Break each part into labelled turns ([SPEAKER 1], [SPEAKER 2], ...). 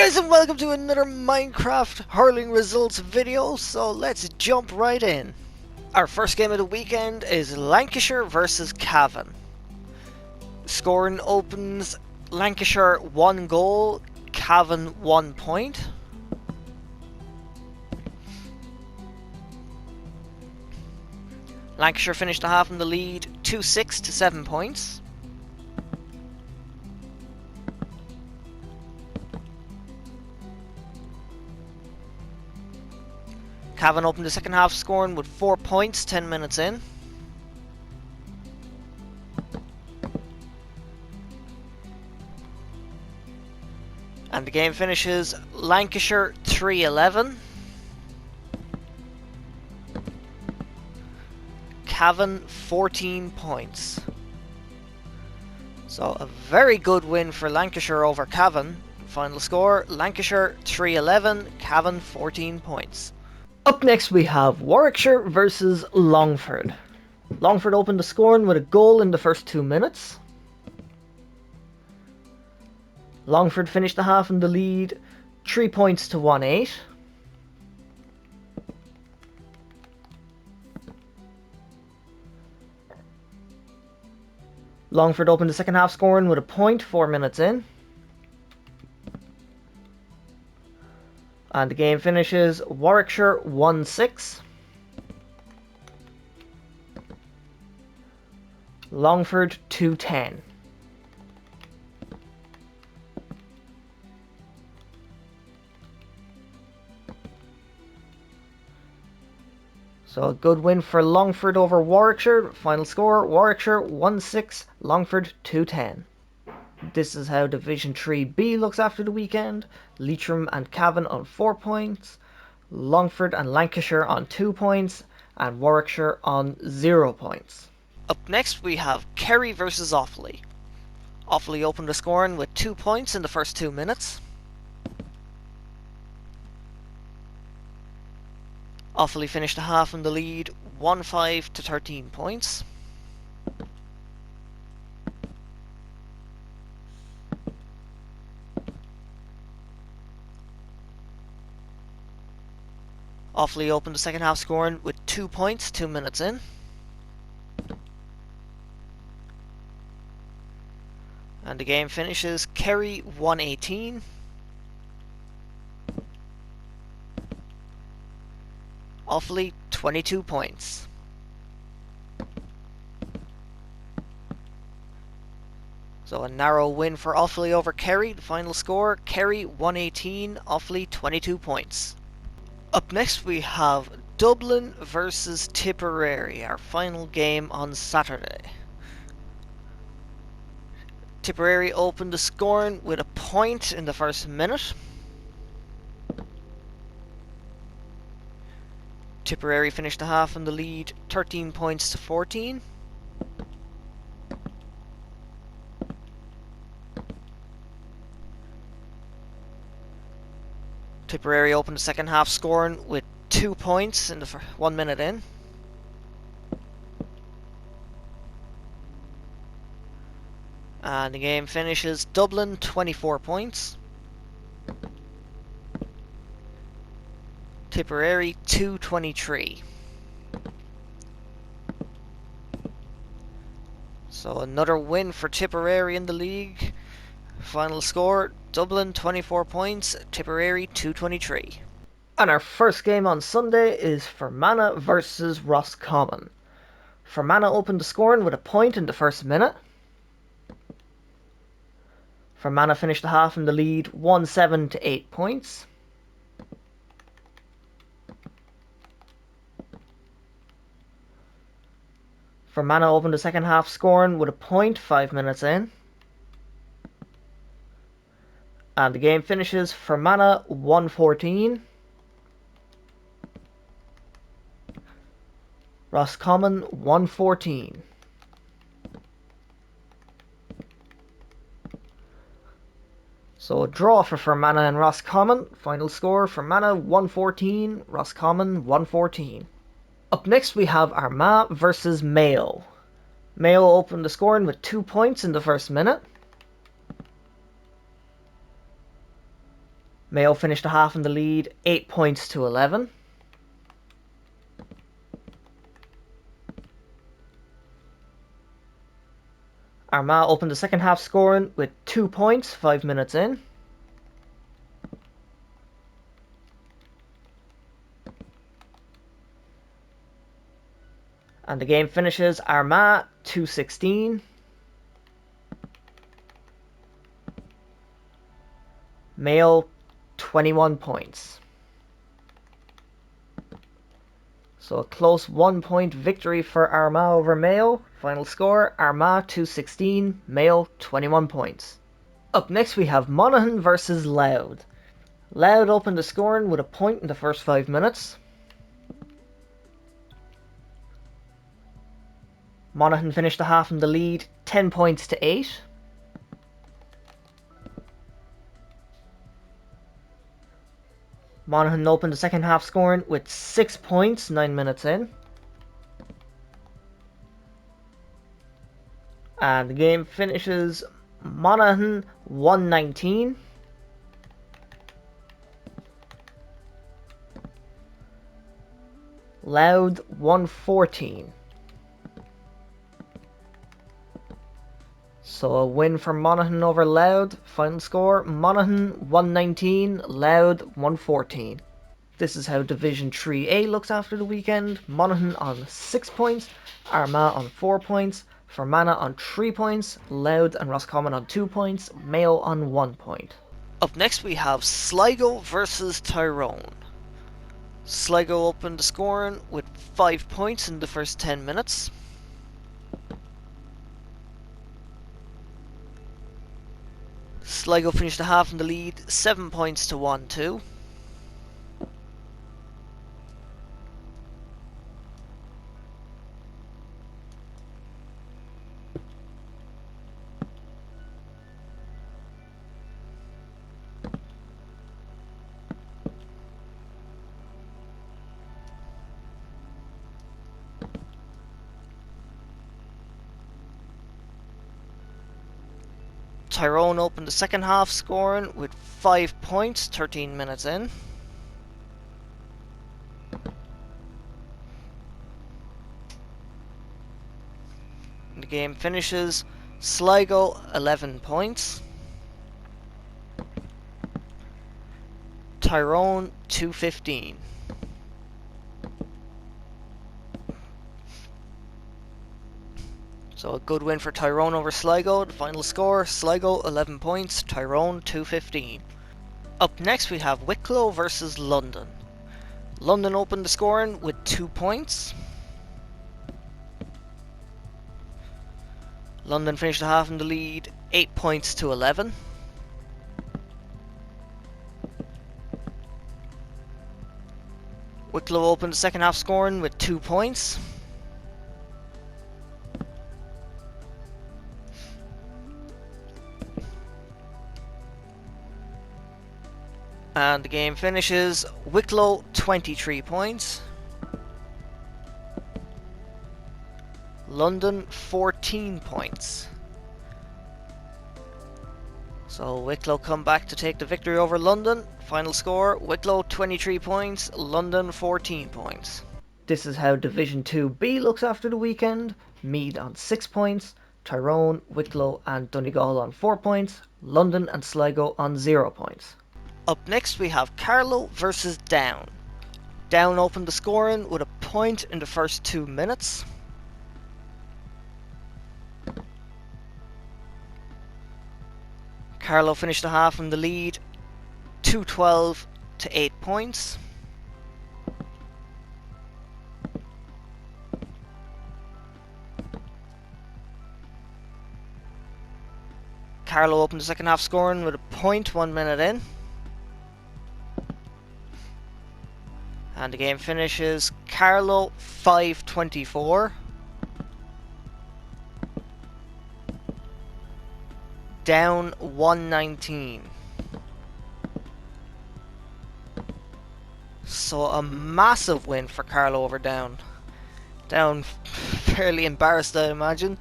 [SPEAKER 1] Guys, and welcome to another Minecraft hurling results video, so let's jump right in. Our first game of the weekend is Lancashire versus Cavan. Scoring opens Lancashire 1 goal, Cavan 1 point. Lancashire finished the half in the lead 2-6 to 7 points. Cavan opened the second half scoring with 4 points 10 minutes in. And the game finishes Lancashire 3-11. Cavan 14 points. So a very good win for Lancashire over Cavan. Final score, Lancashire 3-11, Cavan 14 points. Up next we have Warwickshire versus Longford. Longford opened the scoring with a goal in the first 2 minutes. Longford finished the half in the lead 3 points to 1-8. Longford opened the second half scoring with a point 4 minutes in. And the game finishes Warwickshire 1-6. Longford 2-10. So a good win for Longford over Warwickshire. Final score, Warwickshire 1-6, Longford 2-10. This is how Division 3B looks after the weekend. Leitrim and Cavan on 4 points. Longford and Lancashire on 2 points. And Warwickshire on 0 points. Up next we have Kerry versus Offaly. Offaly opened the scoring with 2 points in the first 2 minutes. Offaly finished the half in the lead 1-5 to 13 points. Offaly opened the second half scoring with 2 points 2 minutes in. And the game finishes Kerry 1-18. Offaly 22 points. So a narrow win for Offaly over Kerry. The final score, Kerry 118, Offaly 22 points. Up next we have Dublin versus Tipperary, our final game on Saturday. Tipperary opened the scoring with a point in the first minute. Tipperary finished the half in the lead 13 points to 14. Tipperary opened the second half scoring with 2 points in the 1 minute in. And the game finishes Dublin 24 points. Tipperary 2-23. So another win for Tipperary in the league. Final score, Dublin 24 points, Tipperary 2-23. And our first game on Sunday is Fermanagh versus Roscommon. Fermanagh opened the scoring with a point in the first minute. Fermanagh finished the half in the lead 1-7 to 8 points. Fermanagh opened the second half scoring with a point 5 minutes in. And the game finishes Fermanagh 1-14. Roscommon 1-14. So a draw for Fermanagh and Roscommon. Final score, Fermanagh 1-14, Roscommon 1-14. Up next we have Armagh versus Mayo. Mayo opened the scoring with 2 points in the first minute. Mayo finished the half in the lead, 8 points to 11. Armagh opened the second half scoring with 2 points 5 minutes in. And the game finishes Armagh 2-16. Mayo 21 points. So a close 1 point victory for Armagh over Mayo. Final score Armagh 2-16, Mayo 21 points. Up next we have Monaghan versus Louth. Louth opened the scoring with a point in the first 5 minutes. Monaghan finished the half in the lead, 10 points to 8. Monaghan opened the second half scoring with 6 points 9 minutes in. And the game finishes Monaghan 119. Louth 114. So a win for Monaghan over Louth. Final score Monaghan 119, Louth 114. This is how Division 3A looks after the weekend. Monaghan on 6 points, Armagh on 4 points, Fermanagh on 3 points, Louth and Roscommon on 2 points, Mayo on 1 point. Up next we have Sligo versus Tyrone. Sligo opened the scoring with 5 points in the first 10 minutes. Sligo finished the half in the lead, 7 points to 1-2. Tyrone opened the second half scoring with 5 points, 13 minutes in. The game finishes Sligo 11 points. Tyrone 215. So a good win for Tyrone over Sligo. The final score, Sligo 11 points, Tyrone 215. Up next we have Wicklow versus London. London opened the scoring with 2 points. London finished the half in the lead, 8 points to 11. Wicklow opened the second half scoring with 2 points. And the game finishes Wicklow 23 points, London 14 points. So Wicklow come back to take the victory over London. Final score, Wicklow 23 points, London 14 points. This is how Division 2B looks after the weekend. Meath on 6 points, Tyrone, Wicklow and Donegal on 4 points, London and Sligo on 0 points. Up next we have Carlow versus Down. Down opened the scoring with a point in the first 2 minutes. Carlow finished the half in the lead, 2-12 to 8 points. Carlow opened the second half scoring with a point 1 minute in. And the game finishes Carlow 5-24. Down 119. So a massive win for Carlow over Down. Down fairly embarrassed, I imagine.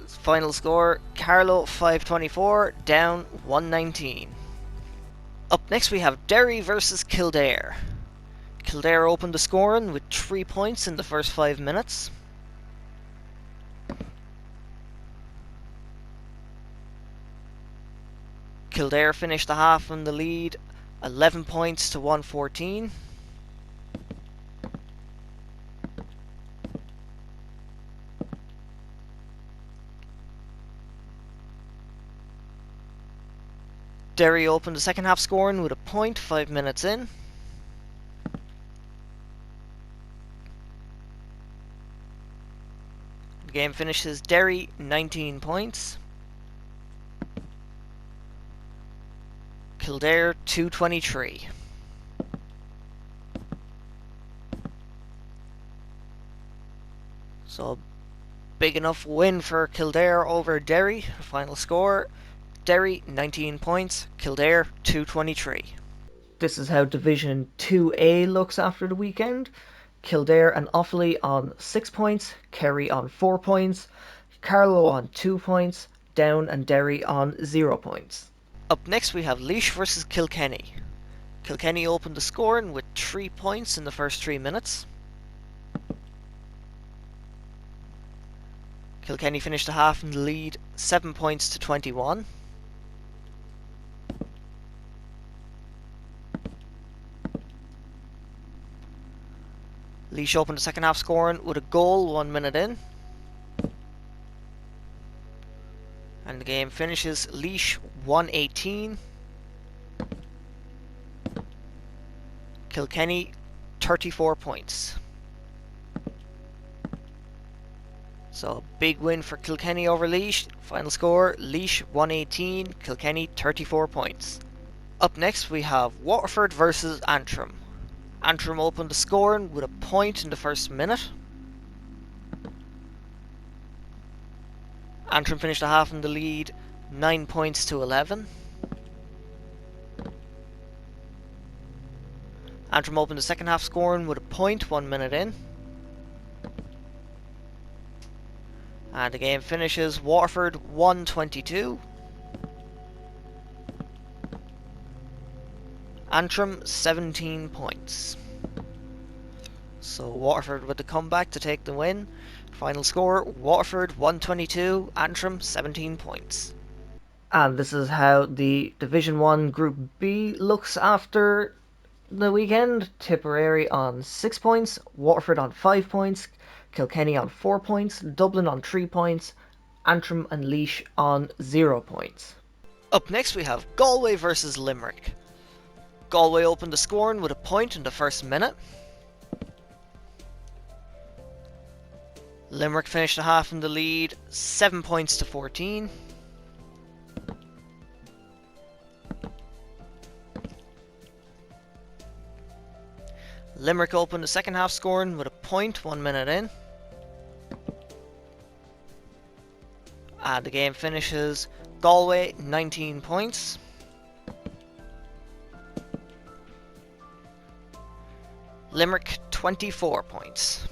[SPEAKER 1] Final score, Carlow 5-24, Down 119. Up next we have Derry versus Kildare. Kildare opened the scoring with 3 points in the first 5 minutes. Kildare finished the half in the lead, 11 points to 114. Derry opened the second half scoring with a point 5 minutes in. The game finishes Derry 19 points. Kildare 223. So big enough win for Kildare over Derry. Final score, Derry 19 points, Kildare 223. This is how Division 2A looks after the weekend. Kildare and Offaly on 6 points, Kerry on 4 points, Carlow on 2 points, Down and Derry on 0 points. Up next we have Laois versus Kilkenny. Kilkenny opened the scoring with 3 points in the first 3 minutes. Kilkenny finished the half in the lead, 7 points to 21. Laois opened the second half scoring with a goal 1 minute in. And the game finishes Laois 118. Kilkenny 34 points. So big win for Kilkenny over Laois. Final score, Laois 118, Kilkenny 34 points. Up next we have Waterford versus Antrim. Antrim opened the scoring with a point in the first minute. Antrim finished the half in the lead, 9 points to 11. Antrim opened the second half scoring with a point 1 minute in. And the game finishes Waterford 122. Antrim 17 points. So Waterford with the comeback to take the win. Final score, Waterford 122, Antrim 17 points. And this is how the Division 1 Group B looks after the weekend. Tipperary on 6 points, Waterford on 5 points, Kilkenny on 4 points, Dublin on 3 points, Antrim and Laois on 0 points. Up next we have Galway versus Limerick. Galway opened the scoring with a point in the first minute. Limerick finished the half in the lead, 7 points to 14. Limerick opened the second half scoring with a point 1 minute in. And the game finishes Galway 19 points. Limerick 24 points.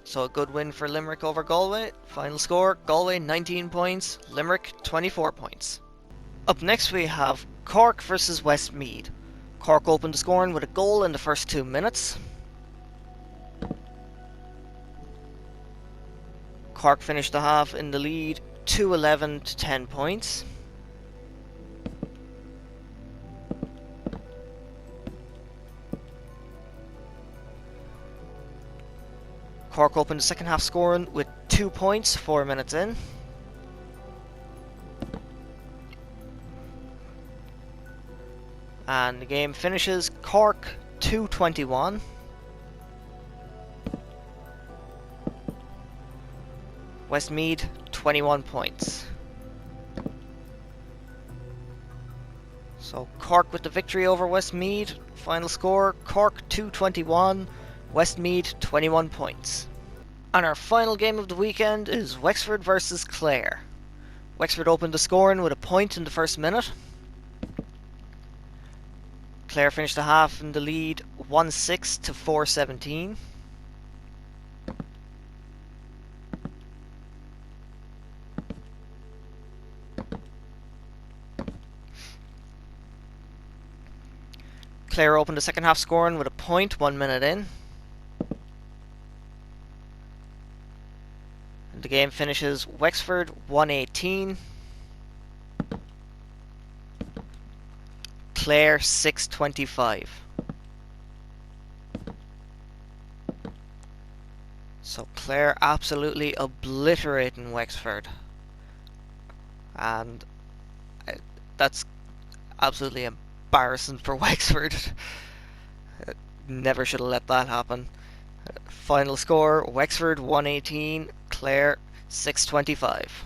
[SPEAKER 1] So a good win for Limerick over Galway. Final score, Galway 19 points, Limerick 24 points. Up next we have Cork versus Westmeath. Cork opened the scoring with a goal in the first 2 minutes. Cork finished the half in the lead, 2-11 to 10 points. Cork opened the second half scoring with 2 points 4 minutes in. And the game finishes Cork 221. Westmeath 21 points. So Cork with the victory over Westmeath. Final score, Cork 221, Westmeath 21 points. And our final game of the weekend is Wexford versus Clare. Wexford opened the scoring with a point in the first minute. Clare finished the half in the lead, 1-6 to 4-17. Clare opened the second half scoring with a point 1 minute in. And the game finishes Wexford 118, Clare 625. So Clare absolutely obliterating Wexford. And that's absolutely embarrassing for Wexford. Never should have let that happen. Final score, Wexford 118, Clare 625.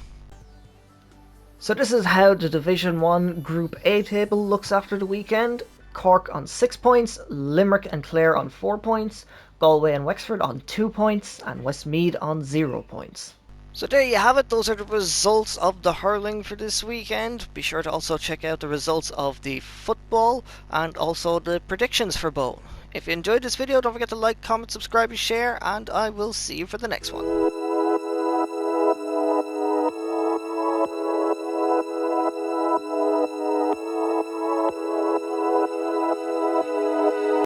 [SPEAKER 1] So this is how the Division 1 Group A table looks after the weekend. Cork on 6 points, Limerick and Clare on 4 points, Galway and Wexford on 2 points, and Westmeath on 0 points. So there you have it, those are the results of the hurling for this weekend. Be sure to also check out the results of the football and also the predictions for both. If you enjoyed this video, don't forget to like, comment, subscribe and share, and I will see you for the next one.